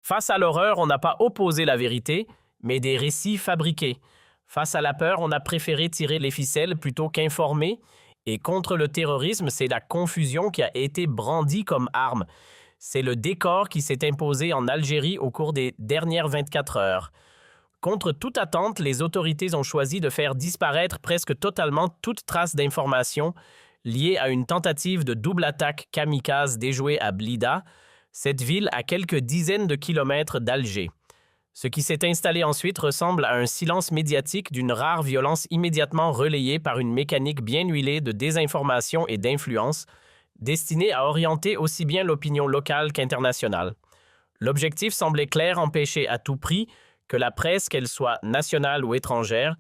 Face à l'horreur, on n'a pas opposé la vérité, mais des récits fabriqués. Face à la peur, on a préféré tirer les ficelles plutôt qu'informer. Et contre le terrorisme, c'est la confusion qui a été brandie comme arme. C'est le décor qui s'est imposé en Algérie au cours des dernières 24 heures. Contre toute attente, les autorités ont choisi de faire disparaître presque totalement toute trace d'information liée à une tentative de double attaque kamikaze déjouée à Blida, cette ville à quelques dizaines de kilomètres d'Alger. Ce qui s'est installé ensuite ressemble à un silence médiatique d'une rare violence immédiatement relayée par une mécanique bien huilée de désinformation et d'influence, destinée à orienter aussi bien l'opinion locale qu'internationale. L'objectif semblait clair: empêcher à tout prix que la presse, qu'elle soit nationale ou étrangère,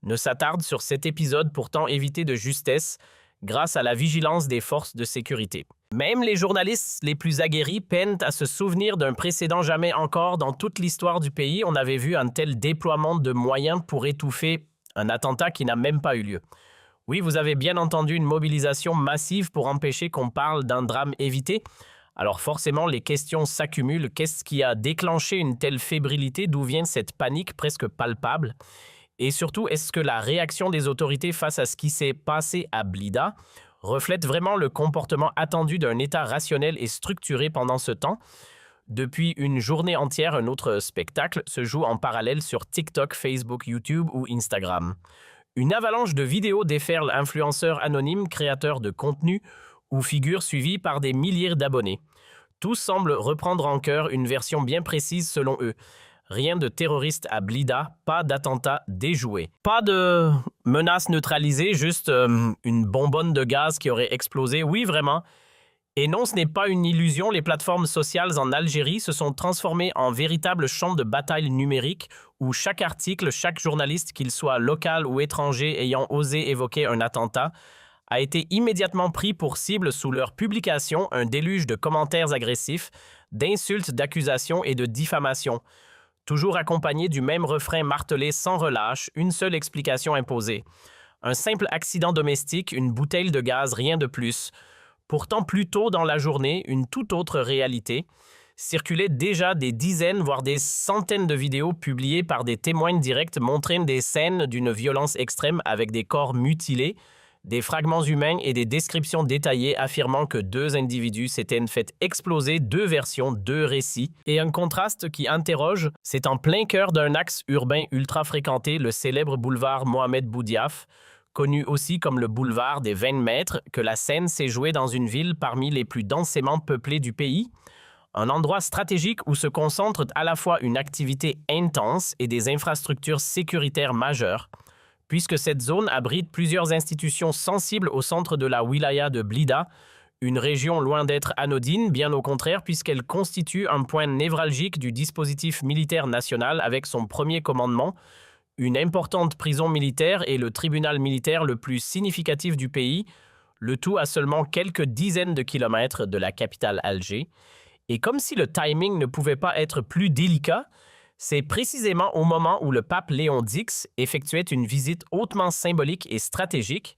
ne s'attarde sur cet épisode pourtant évité de justesse grâce à la vigilance des forces de sécurité. Même les journalistes les plus aguerris peinent à se souvenir d'un précédent. Jamais encore dans toute l'histoire du pays on avait vu un tel déploiement de moyens pour étouffer un attentat qui n'a même pas eu lieu. Oui, vous avez bien entendu, une mobilisation massive pour empêcher qu'on parle d'un drame évité. Alors forcément, les questions s'accumulent. Qu'est-ce qui a déclenché une telle fébrilité? D'où vient cette panique presque palpable? Et surtout, est-ce que la réaction des autorités face à ce qui s'est passé à Blida reflète vraiment le comportement attendu d'un État rationnel et structuré pendant ce temps? Depuis une journée entière, un autre spectacle se joue en parallèle sur TikTok, Facebook, YouTube ou Instagram. Une avalanche de vidéos déferle, influenceurs anonymes, créateurs de contenu ou figures suivies par des milliers d'abonnés. Tous semblent reprendre en cœur une version bien précise selon eux. Rien de terroriste à Blida, pas d'attentat déjoué. Pas de menace neutralisée, juste une bonbonne de gaz qui aurait explosé. Oui, vraiment. Et non, ce n'est pas une illusion. Les plateformes sociales en Algérie se sont transformées en véritables champs de bataille numériques où chaque article, chaque journaliste, qu'il soit local ou étranger ayant osé évoquer un attentat, a été immédiatement pris pour cible sous leur publication, un déluge de commentaires agressifs, d'insultes, d'accusations et de diffamations. Toujours accompagné du même refrain martelé sans relâche, une seule explication imposée. Un simple accident domestique, une bouteille de gaz, rien de plus. Pourtant, plus tôt dans la journée, une toute autre réalité. Circulaient déjà des dizaines, voire des centaines de vidéos publiées par des témoins directs montrant des scènes d'une violence extrême avec des corps mutilés, des fragments humains et des descriptions détaillées affirmant que deux individus s'étaient fait exploser, deux versions, deux récits. Et un contraste qui interroge, c'est en plein cœur d'un axe urbain ultra fréquenté, le célèbre boulevard Mohamed Boudiaf, connu aussi comme le boulevard des 20 mètres, que la scène s'est jouée dans une ville parmi les plus densément peuplées du pays. Un endroit stratégique où se concentre à la fois une activité intense et des infrastructures sécuritaires majeures, puisque cette zone abrite plusieurs institutions sensibles au centre de la wilaya de Blida, une région loin d'être anodine, bien au contraire, puisqu'elle constitue un point névralgique du dispositif militaire national avec son premier commandement, une importante prison militaire et le tribunal militaire le plus significatif du pays, le tout à seulement quelques dizaines de kilomètres de la capitale Alger. Et comme si le timing ne pouvait pas être plus délicat, c'est précisément au moment où le pape Léon X effectuait une visite hautement symbolique et stratégique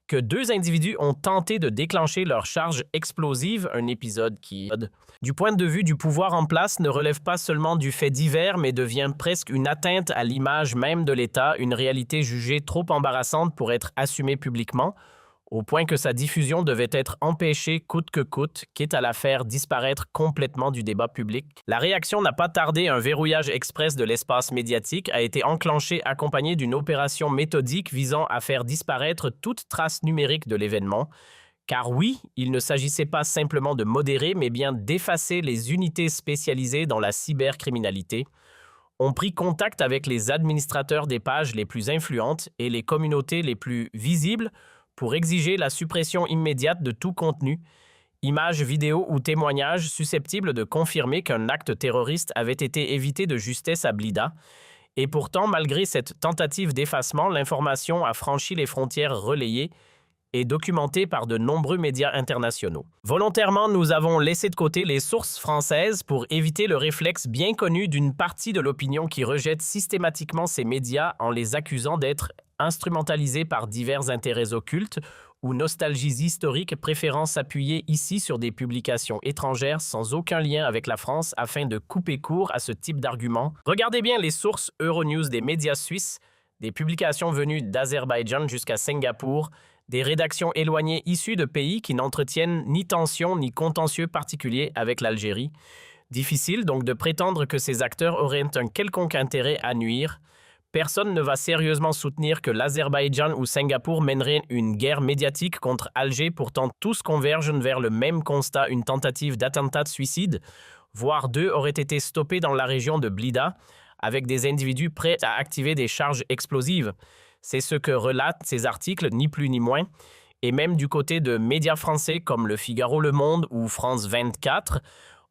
que deux individus ont tenté de déclencher leur charge explosive, un épisode qui, du point de vue du pouvoir en place, ne relève pas seulement du fait divers, mais devient presque une atteinte à l'image même de l'État, une réalité jugée trop embarrassante pour être assumée publiquement, au point que sa diffusion devait être empêchée coûte que coûte, quitte à la faire disparaître complètement du débat public. La réaction n'a pas tardé, un verrouillage express de l'espace médiatique a été enclenché accompagné d'une opération méthodique visant à faire disparaître toute trace numérique de l'événement. Car oui, il ne s'agissait pas simplement de modérer, mais bien d'effacer les unités spécialisées dans la cybercriminalité. On prit contact avec les administrateurs des pages les plus influentes et les communautés les plus visibles pour exiger la suppression immédiate de tout contenu, images, vidéos ou témoignages susceptibles de confirmer qu'un acte terroriste avait été évité de justesse à Blida. Et pourtant, malgré cette tentative d'effacement, l'information a franchi les frontières relayées et documentée par de nombreux médias internationaux. Volontairement, nous avons laissé de côté les sources françaises pour éviter le réflexe bien connu d'une partie de l'opinion qui rejette systématiquement ces médias en les accusant d'être instrumentalisés par divers intérêts occultes ou nostalgies historiques, préférant s'appuyer ici sur des publications étrangères sans aucun lien avec la France afin de couper court à ce type d'argument. Regardez bien les sources Euronews des médias suisses, des publications venues d'Azerbaïdjan jusqu'à Singapour, des rédactions éloignées issues de pays qui n'entretiennent ni tension ni contentieux particulier avec l'Algérie. Difficile donc de prétendre que ces acteurs auraient un quelconque intérêt à nuire. Personne ne va sérieusement soutenir que l'Azerbaïdjan ou Singapour mèneraient une guerre médiatique contre Alger, pourtant tous convergent vers le même constat, une tentative d'attentat de suicide, voire 2 auraient été stoppés dans la région de Blida, avec des individus prêts à activer des charges explosives. C'est ce que relatent ces articles, ni plus ni moins. Et même du côté de médias français comme Le Figaro, Le Monde ou France 24,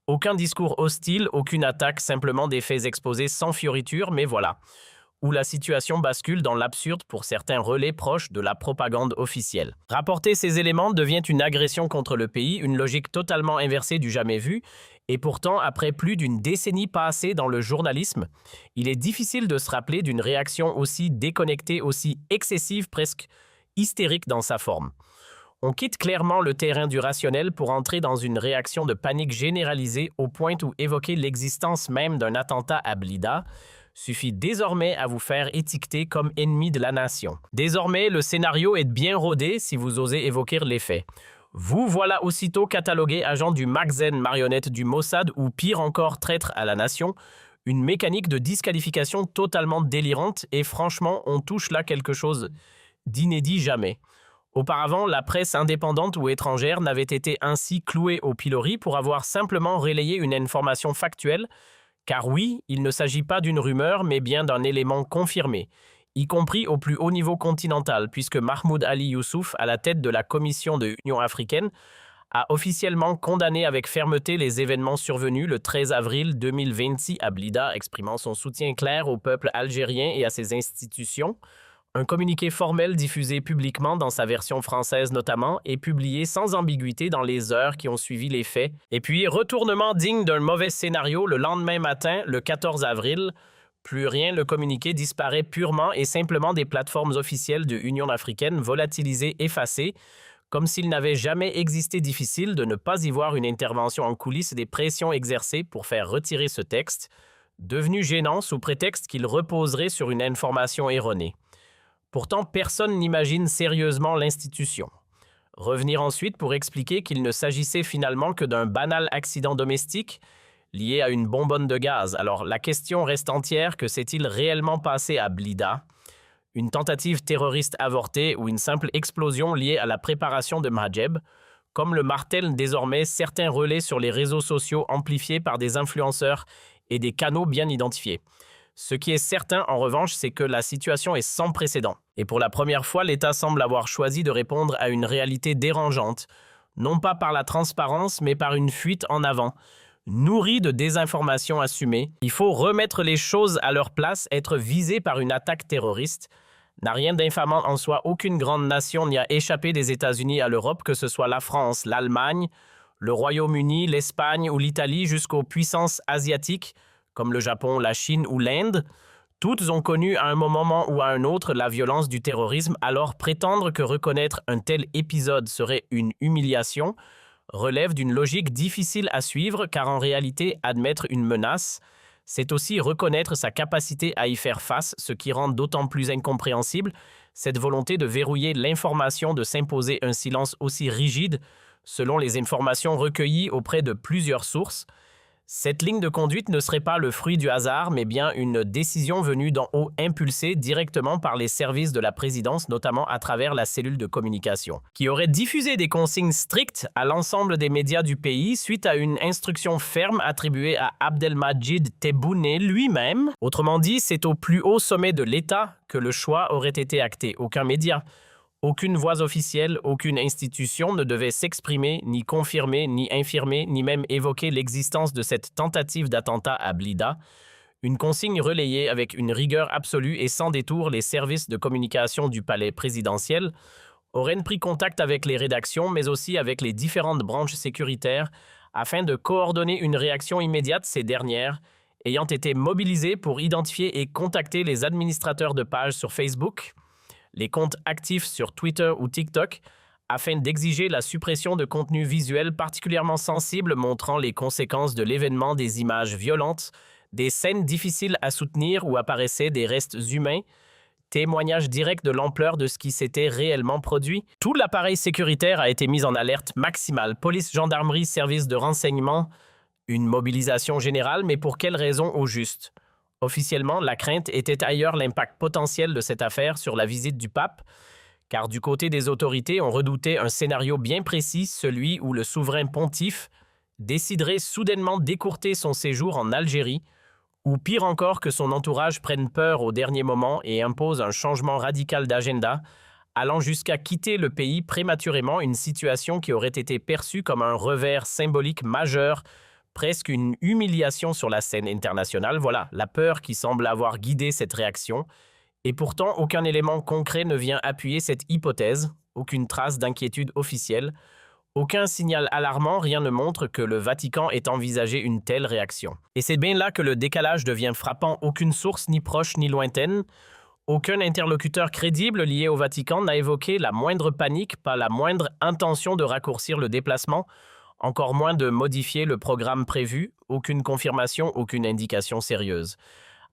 aucun discours hostile, aucune attaque, simplement des faits exposés sans fioriture, mais voilà, où la situation bascule dans l'absurde pour certains relais proches de la propagande officielle. Rapporter ces éléments devient une agression contre le pays, une logique totalement inversée du jamais vu, et pourtant, après plus d'une décennie passée dans le journalisme, il est difficile de se rappeler d'une réaction aussi déconnectée, aussi excessive, presque hystérique dans sa forme. On quitte clairement le terrain du rationnel pour entrer dans une réaction de panique généralisée au point où évoquer l'existence même d'un attentat à Blida suffit désormais à vous faire étiqueter comme ennemi de la nation. Désormais, le scénario est bien rodé si vous osez évoquer les faits. Vous voilà aussitôt catalogué agent du Magzen, marionnette du Mossad ou pire encore traître à la nation, une mécanique de disqualification totalement délirante et franchement, on touche là quelque chose d'inédit jamais. Auparavant, la presse indépendante ou étrangère n'avait été ainsi clouée au pilori pour avoir simplement relayé une information factuelle, car oui, il ne s'agit pas d'une rumeur, mais bien d'un élément confirmé, y compris au plus haut niveau continental, puisque Mahmoud Ali Youssouf, à la tête de la Commission de l'Union africaine, a officiellement condamné avec fermeté les événements survenus le 13 avril 2026 à Blida, exprimant son soutien clair au peuple algérien et à ses institutions. Un communiqué formel diffusé publiquement dans sa version française notamment et publié sans ambiguïté dans les heures qui ont suivi les faits. Et puis, retournement digne d'un mauvais scénario le lendemain matin, le 14 avril. Plus rien, le communiqué disparaît purement et simplement des plateformes officielles de l'Union africaine, volatilisées, effacées, comme s'il n'avait jamais existé. Difficile de ne pas y voir une intervention en coulisses des pressions exercées pour faire retirer ce texte, devenu gênant sous prétexte qu'il reposerait sur une information erronée. Pourtant, personne n'imagine sérieusement l'institution. Revenir ensuite pour expliquer qu'il ne s'agissait finalement que d'un banal accident domestique lié à une bonbonne de gaz. Alors la question reste entière, que s'est-il réellement passé à Blida? Une tentative terroriste avortée ou une simple explosion liée à la préparation de Mahjeb, comme le martèlent désormais certains relais sur les réseaux sociaux amplifiés par des influenceurs et des canaux bien identifiés. Ce qui est certain, en revanche, c'est que la situation est sans précédent. Et pour la première fois, l'État semble avoir choisi de répondre à une réalité dérangeante, non pas par la transparence, mais par une fuite en avant, nourrie de désinformation assumée. Il faut remettre les choses à leur place, être visé par une attaque terroriste n'a rien d'infamant en soi. Aucune grande nation n'y a échappé des États-Unis à l'Europe, que ce soit la France, l'Allemagne, le Royaume-Uni, l'Espagne ou l'Italie, jusqu'aux puissances asiatiques, comme le Japon, la Chine ou l'Inde. Toutes ont connu à un moment ou à un autre la violence du terrorisme, alors prétendre que reconnaître un tel épisode serait une humiliation relève d'une logique difficile à suivre, car en réalité, admettre une menace, c'est aussi reconnaître sa capacité à y faire face, ce qui rend d'autant plus incompréhensible cette volonté de verrouiller l'information, de s'imposer un silence aussi rigide selon les informations recueillies auprès de plusieurs sources. Cette ligne de conduite ne serait pas le fruit du hasard, mais bien une décision venue d'en haut, impulsée directement par les services de la présidence, notamment à travers la cellule de communication, qui aurait diffusé des consignes strictes à l'ensemble des médias du pays suite à une instruction ferme attribuée à Abdelmadjid Tebboune lui-même. Autrement dit, c'est au plus haut sommet de l'État que le choix aurait été acté. Aucun média, aucune voix officielle, aucune institution ne devait s'exprimer, ni confirmer, ni infirmer, ni même évoquer l'existence de cette tentative d'attentat à Blida. Une consigne relayée avec une rigueur absolue et sans détour, les services de communication du palais présidentiel auraient pris contact avec les rédactions, mais aussi avec les différentes branches sécuritaires, afin de coordonner une réaction immédiate, ces dernières ayant été mobilisées pour identifier et contacter les administrateurs de pages sur Facebook, les comptes actifs sur Twitter ou TikTok afin d'exiger la suppression de contenus visuels particulièrement sensibles montrant les conséquences de l'événement, des images violentes, des scènes difficiles à soutenir où apparaissaient des restes humains, témoignage direct de l'ampleur de ce qui s'était réellement produit. Tout l'appareil sécuritaire a été mis en alerte maximale. Police, gendarmerie, services de renseignement, une mobilisation générale, mais pour quelles raisons au juste? Officiellement, la crainte était ailleurs l'impact potentiel de cette affaire sur la visite du pape, car du côté des autorités, on redoutait un scénario bien précis, celui où le souverain pontife déciderait soudainement d'écourter son séjour en Algérie, ou pire encore que son entourage prenne peur au dernier moment et impose un changement radical d'agenda, allant jusqu'à quitter le pays prématurément, une situation qui aurait été perçue comme un revers symbolique majeur, presque une humiliation sur la scène internationale. Voilà, la peur qui semble avoir guidé cette réaction. Et pourtant, aucun élément concret ne vient appuyer cette hypothèse, aucune trace d'inquiétude officielle, aucun signal alarmant, rien ne montre que le Vatican ait envisagé une telle réaction. Et c'est bien là que le décalage devient frappant. Aucune source, ni proche ni lointaine, aucun interlocuteur crédible lié au Vatican n'a évoqué la moindre panique, pas la moindre intention de raccourcir le déplacement, encore moins de modifier le programme prévu, aucune confirmation, aucune indication sérieuse.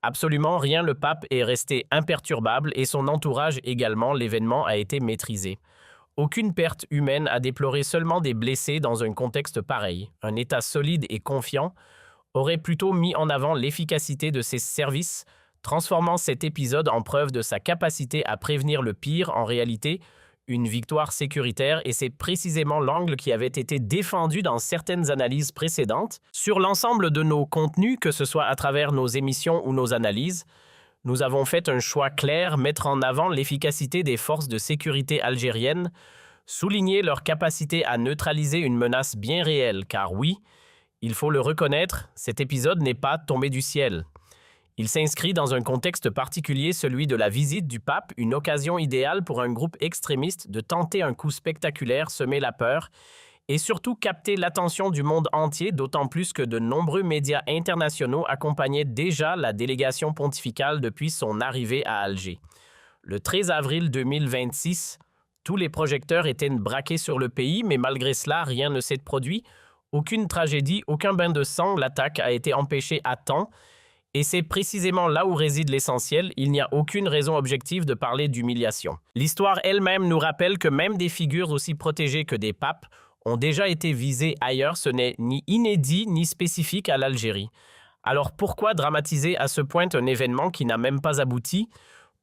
Absolument rien, le pape est resté imperturbable et son entourage également, l'événement a été maîtrisé. Aucune perte humaine à déplorer, seulement des blessés dans un contexte pareil. Un État solide et confiant aurait plutôt mis en avant l'efficacité de ses services, transformant cet épisode en preuve de sa capacité à prévenir le pire. En réalité, une victoire sécuritaire, et c'est précisément l'angle qui avait été défendu dans certaines analyses précédentes. Sur l'ensemble de nos contenus, que ce soit à travers nos émissions ou nos analyses, nous avons fait un choix clair, mettre en avant l'efficacité des forces de sécurité algériennes, souligner leur capacité à neutraliser une menace bien réelle, car oui, il faut le reconnaître, cet épisode n'est pas tombé du ciel. Il s'inscrit dans un contexte particulier, celui de la visite du pape, une occasion idéale pour un groupe extrémiste de tenter un coup spectaculaire, semer la peur et surtout capter l'attention du monde entier, d'autant plus que de nombreux médias internationaux accompagnaient déjà la délégation pontificale depuis son arrivée à Alger. Le 13 avril 2026, tous les projecteurs étaient braqués sur le pays, mais malgré cela, rien ne s'est produit. Aucune tragédie, aucun bain de sang, l'attaque a été empêchée à temps. Et c'est précisément là où réside l'essentiel, il n'y a aucune raison objective de parler d'humiliation. L'histoire elle-même nous rappelle que même des figures aussi protégées que des papes ont déjà été visées ailleurs, ce n'est ni inédit ni spécifique à l'Algérie. Alors pourquoi dramatiser à ce point un événement qui n'a même pas abouti?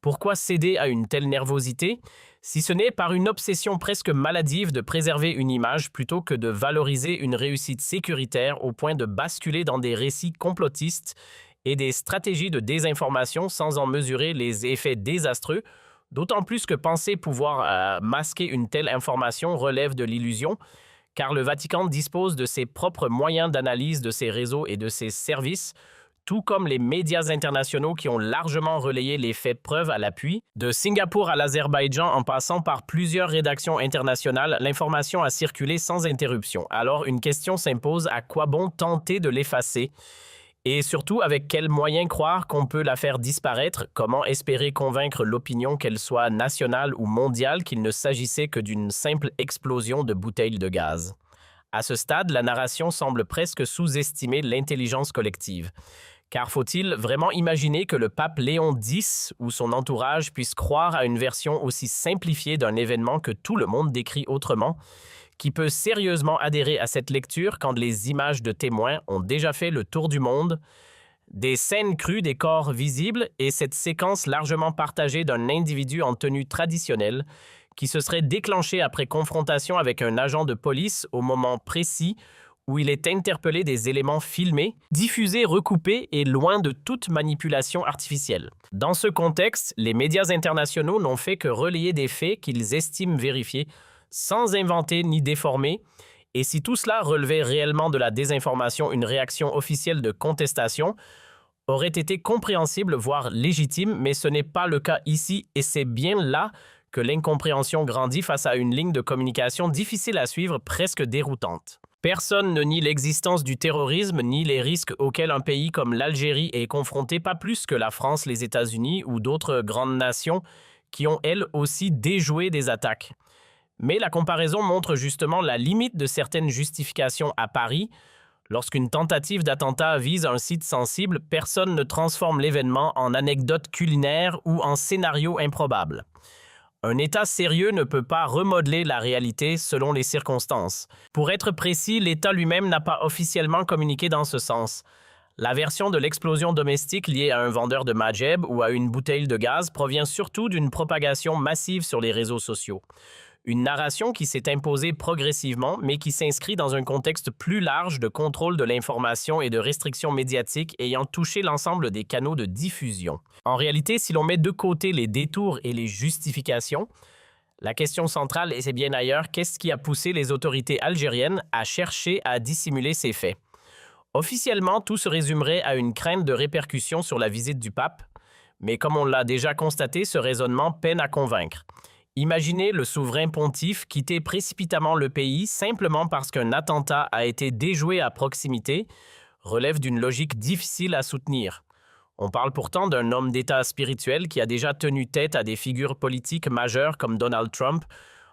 Pourquoi céder à une telle nervosité? Si ce n'est par une obsession presque maladive de préserver une image plutôt que de valoriser une réussite sécuritaire au point de basculer dans des récits complotistes et des stratégies de désinformation sans en mesurer les effets désastreux, d'autant plus que penser pouvoir masquer une telle information relève de l'illusion, car le Vatican dispose de ses propres moyens d'analyse de ses réseaux et de ses services, tout comme les médias internationaux qui ont largement relayé les faits preuves à l'appui. De Singapour à l'Azerbaïdjan, en passant par plusieurs rédactions internationales, l'information a circulé sans interruption. Alors une question s'impose, à quoi bon tenter de l'effacer ? Et surtout, avec quels moyens croire qu'on peut la faire disparaître? Comment espérer convaincre l'opinion, qu'elle soit nationale ou mondiale, qu'il ne s'agissait que d'une simple explosion de bouteilles de gaz? À ce stade, la narration semble presque sous-estimer l'intelligence collective. Car faut-il vraiment imaginer que le pape Léon X ou son entourage puisse croire à une version aussi simplifiée d'un événement que tout le monde décrit autrement? Qui peut sérieusement adhérer à cette lecture quand les images de témoins ont déjà fait le tour du monde, des scènes crues, des corps visibles et cette séquence largement partagée d'un individu en tenue traditionnelle qui se serait déclenché après confrontation avec un agent de police au moment précis où il est interpellé, des éléments filmés, diffusés, recoupés et loin de toute manipulation artificielle. Dans ce contexte, les médias internationaux n'ont fait que relayer des faits qu'ils estiment vérifiés, sans inventer ni déformer, et si tout cela relevait réellement de la désinformation, une réaction officielle de contestation aurait été compréhensible, voire légitime, mais ce n'est pas le cas ici, et c'est bien là que l'incompréhension grandit face à une ligne de communication difficile à suivre, presque déroutante. Personne ne nie l'existence du terrorisme ni les risques auxquels un pays comme l'Algérie est confronté, pas plus que la France, les États-Unis ou d'autres grandes nations qui ont elles aussi déjoué des attaques. Mais la comparaison montre justement la limite de certaines justifications à Paris. Lorsqu'une tentative d'attentat vise un site sensible, personne ne transforme l'événement en anecdote culinaire ou en scénario improbable. Un État sérieux ne peut pas remodeler la réalité selon les circonstances. Pour être précis, l'État lui-même n'a pas officiellement communiqué dans ce sens. La version de l'explosion domestique liée à un vendeur de Maghreb ou à une bouteille de gaz provient surtout d'une propagation massive sur les réseaux sociaux. Une narration qui s'est imposée progressivement, mais qui s'inscrit dans un contexte plus large de contrôle de l'information et de restrictions médiatiques ayant touché l'ensemble des canaux de diffusion. En réalité, si l'on met de côté les détours et les justifications, la question centrale est bien ailleurs, qu'est-ce qui a poussé les autorités algériennes à chercher à dissimuler ces faits? Officiellement, tout se résumerait à une crainte de répercussions sur la visite du pape, mais comme on l'a déjà constaté, ce raisonnement peine à convaincre. Imaginez le souverain pontife quitter précipitamment le pays simplement parce qu'un attentat a été déjoué à proximité relève d'une logique difficile à soutenir. On parle pourtant d'un homme d'État spirituel qui a déjà tenu tête à des figures politiques majeures comme Donald Trump,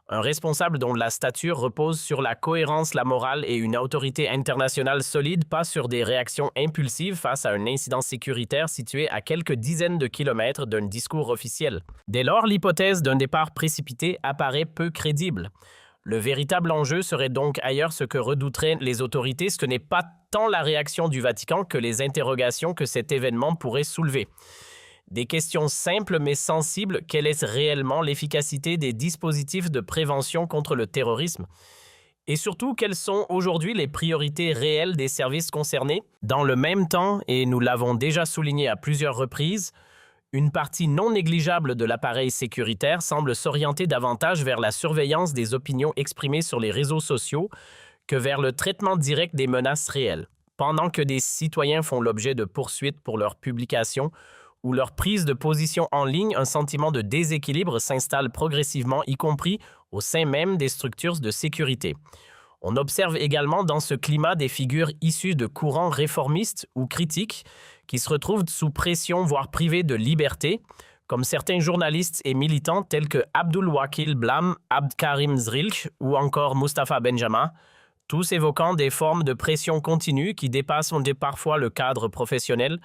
un responsable dont la stature repose sur la cohérence, la morale et une autorité internationale solide, pas sur des réactions impulsives face à un incident sécuritaire situé à quelques dizaines de kilomètres d'un discours officiel. Dès lors, l'hypothèse d'un départ précipité apparaît peu crédible. Le véritable enjeu serait donc ailleurs ce que redouteraient les autorités, ce n'est pas tant la réaction du Vatican que les interrogations que cet événement pourrait soulever. Des questions simples mais sensibles, quelle est réellement l'efficacité des dispositifs de prévention contre le terrorisme? Et surtout, quelles sont aujourd'hui les priorités réelles des services concernés? Dans le même temps, et nous l'avons déjà souligné à plusieurs reprises, une partie non négligeable de l'appareil sécuritaire semble s'orienter davantage vers la surveillance des opinions exprimées sur les réseaux sociaux que vers le traitement direct des menaces réelles. Pendant que des citoyens font l'objet de poursuites pour leurs publications ou leur prise de position en ligne, un sentiment de déséquilibre s'installe progressivement, y compris au sein même des structures de sécurité. On observe également dans ce climat des figures issues de courants réformistes ou critiques qui se retrouvent sous pression, voire privées de liberté, comme certains journalistes et militants tels que Abdul Wakil Blam, Abd Karim Zrilch ou encore Mustapha Benjama, tous évoquant des formes de pression continue qui dépassent parfois le cadre professionnel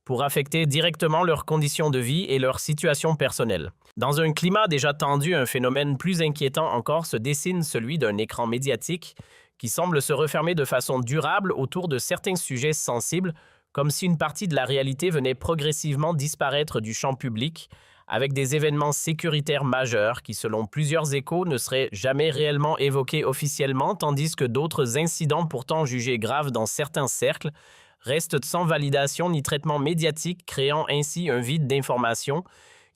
pour affecter directement leurs conditions de vie et leur situation personnelle. Dans un climat déjà tendu, un phénomène plus inquiétant encore se dessine, celui d'un écran médiatique qui semble se refermer de façon durable autour de certains sujets sensibles, comme si une partie de la réalité venait progressivement disparaître du champ public, avec des événements sécuritaires majeurs qui, selon plusieurs échos, ne seraient jamais réellement évoqués officiellement, tandis que d'autres incidents pourtant jugés graves dans certains cercles restent sans validation ni traitement médiatique, créant ainsi un vide d'information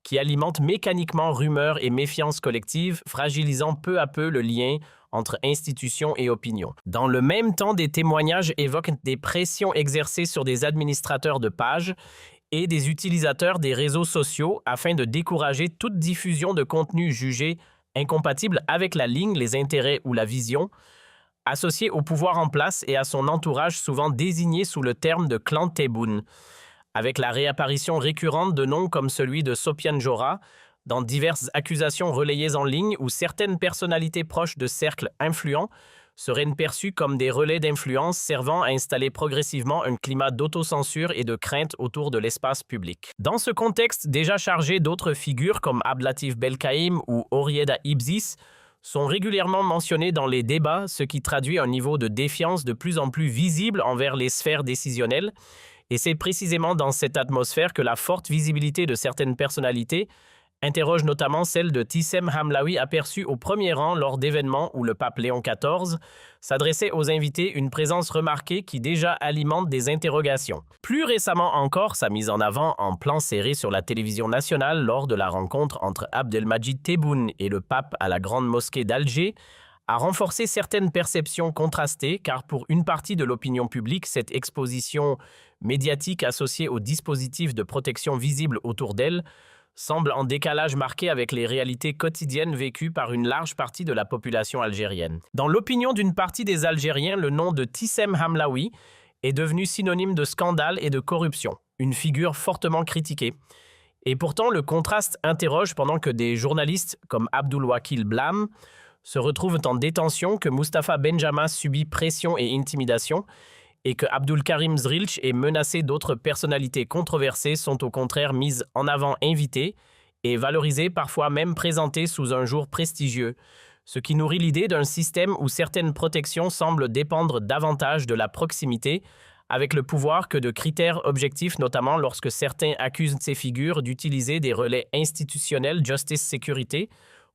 qui alimente mécaniquement rumeurs et méfiance collective, fragilisant peu à peu le lien entre institutions et opinions. Dans le même temps, des témoignages évoquent des pressions exercées sur des administrateurs de pages et des utilisateurs des réseaux sociaux afin de décourager toute diffusion de contenu jugé incompatible avec la ligne, les intérêts ou la vision, associé au pouvoir en place et à son entourage souvent désigné sous le terme de clan Tebboune, avec la réapparition récurrente de noms comme celui de Sofiane Jora dans diverses accusations relayées en ligne où certaines personnalités proches de cercles influents seraient perçues comme des relais d'influence servant à installer progressivement un climat d'autocensure et de crainte autour de l'espace public. Dans ce contexte déjà chargé, d'autres figures comme Abdelatif Belkaïm ou Orieda Ibzis sont régulièrement mentionnés dans les débats, ce qui traduit un niveau de défiance de plus en plus visible envers les sphères décisionnelles. Et c'est précisément dans cette atmosphère que la forte visibilité de certaines personnalités interroge notamment celle de Tissem Hamlaoui, aperçue au premier rang lors d'événements où le pape Léon XIV s'adressait aux invités, une présence remarquée qui déjà alimente des interrogations. Plus récemment encore, sa mise en avant en plan serré sur la télévision nationale lors de la rencontre entre Abdelmajid Tebboune et le pape à la Grande Mosquée d'Alger a renforcé certaines perceptions contrastées, car pour une partie de l'opinion publique, cette exposition médiatique associée aux dispositifs de protection visibles autour d'elle semble en décalage marqué avec les réalités quotidiennes vécues par une large partie de la population algérienne. Dans l'opinion d'une partie des Algériens, le nom de Tissem Hamlaoui est devenu synonyme de scandale et de corruption, une figure fortement critiquée. Et pourtant, le contraste interroge pendant que des journalistes comme Abdulwakil Blam se retrouvent en détention, que Mustapha Benjama subit pression et intimidation, et que Abdul Karim Zrilch et menacé d'autres personnalités controversées sont au contraire mises en avant, invitées et valorisées, parfois même présentées sous un jour prestigieux, ce qui nourrit l'idée d'un système où certaines protections semblent dépendre davantage de la proximité avec le pouvoir que de critères objectifs, notamment lorsque certains accusent ces figures d'utiliser des relais institutionnels, justice, sécurité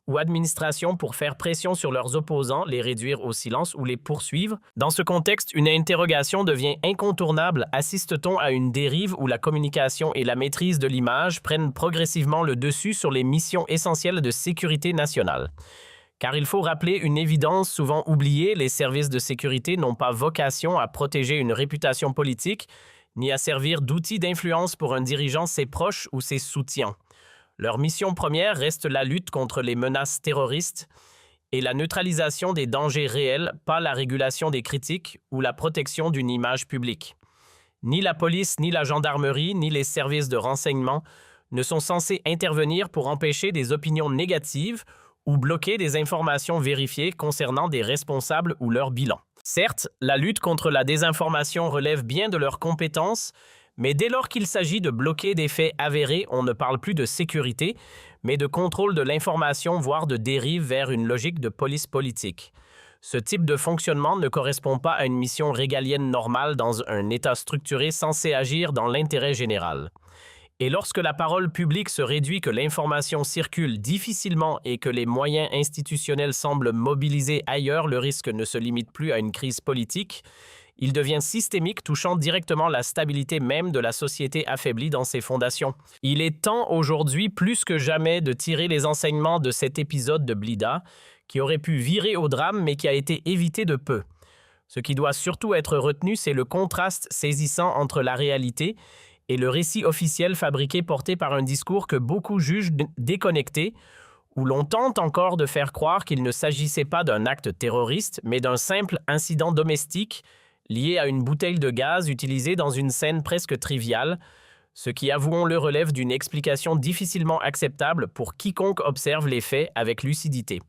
ou administration pour faire pression sur leurs opposants, les réduire au silence ou les poursuivre. Dans ce contexte, une interrogation devient incontournable. Assiste-t-on à une dérive où la communication et la maîtrise de l'image prennent progressivement le dessus sur les missions essentielles de sécurité nationale? Car il faut rappeler une évidence souvent oubliée, les services de sécurité n'ont pas vocation à protéger une réputation politique, ni à servir d'outil d'influence pour un dirigeant, ses proches ou ses soutiens. Leur mission première reste la lutte contre les menaces terroristes et la neutralisation des dangers réels, pas la régulation des critiques ou la protection d'une image publique. Ni la police, ni la gendarmerie, ni les services de renseignement ne sont censés intervenir pour empêcher des opinions négatives ou bloquer des informations vérifiées concernant des responsables ou leur bilan. Certes, la lutte contre la désinformation relève bien de leurs compétences, mais dès lors qu'il s'agit de bloquer des faits avérés, on ne parle plus de sécurité, mais de contrôle de l'information, voire de dérive vers une logique de police politique. Ce type de fonctionnement ne correspond pas à une mission régalienne normale dans un État structuré censé agir dans l'intérêt général. Et lorsque la parole publique se réduit, que l'information circule difficilement et que les moyens institutionnels semblent mobilisés ailleurs, le risque ne se limite plus à une crise politique. Il devient systémique, touchant directement la stabilité même de la société affaiblie dans ses fondations. Il est temps aujourd'hui, plus que jamais, de tirer les enseignements de cet épisode de Blida, qui aurait pu virer au drame, mais qui a été évité de peu. Ce qui doit surtout être retenu, c'est le contraste saisissant entre la réalité et le récit officiel fabriqué porté par un discours que beaucoup jugent déconnecté, où l'on tente encore de faire croire qu'il ne s'agissait pas d'un acte terroriste, mais d'un simple incident domestique lié à une bouteille de gaz utilisée dans une scène presque triviale, ce qui, avouons-le, relève d'une explication difficilement acceptable pour quiconque observe les faits avec lucidité.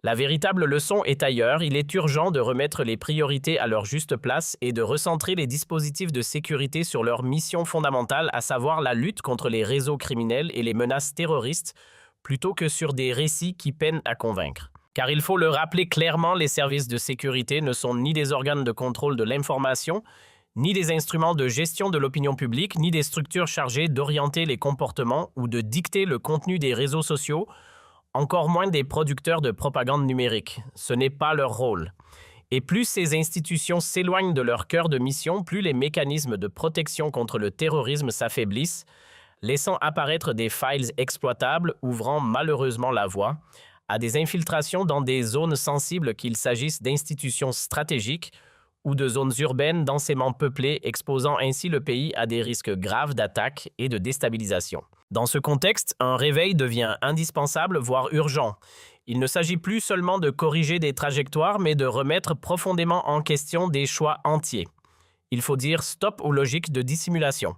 La véritable leçon est ailleurs, il est urgent de remettre les priorités à leur juste place et de recentrer les dispositifs de sécurité sur leur mission fondamentale, à savoir la lutte contre les réseaux criminels et les menaces terroristes, plutôt que sur des récits qui peinent à convaincre. Car il faut le rappeler clairement, les services de sécurité ne sont ni des organes de contrôle de l'information, ni des instruments de gestion de l'opinion publique, ni des structures chargées d'orienter les comportements ou de dicter le contenu des réseaux sociaux, encore moins des producteurs de propagande numérique. Ce n'est pas leur rôle. Et plus ces institutions s'éloignent de leur cœur de mission, plus les mécanismes de protection contre le terrorisme s'affaiblissent, laissant apparaître des failles exploitables, ouvrant malheureusement la voie à des infiltrations dans des zones sensibles, qu'il s'agisse d'institutions stratégiques ou de zones urbaines densément peuplées, exposant ainsi le pays à des risques graves d'attaque et de déstabilisation. Dans ce contexte, un réveil devient indispensable, voire urgent. Il ne s'agit plus seulement de corriger des trajectoires, mais de remettre profondément en question des choix entiers. Il faut dire stop aux logiques de dissimulation.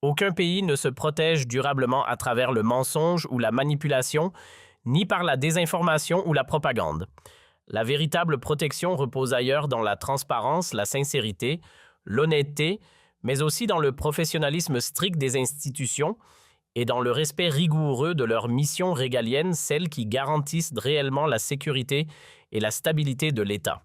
Aucun pays ne se protège durablement à travers le mensonge ou la manipulation, ni par la désinformation ou la propagande. La véritable protection repose ailleurs, dans la transparence, la sincérité, l'honnêteté, mais aussi dans le professionnalisme strict des institutions et dans le respect rigoureux de leur mission régalienne, celles qui garantissent réellement la sécurité et la stabilité de l'État.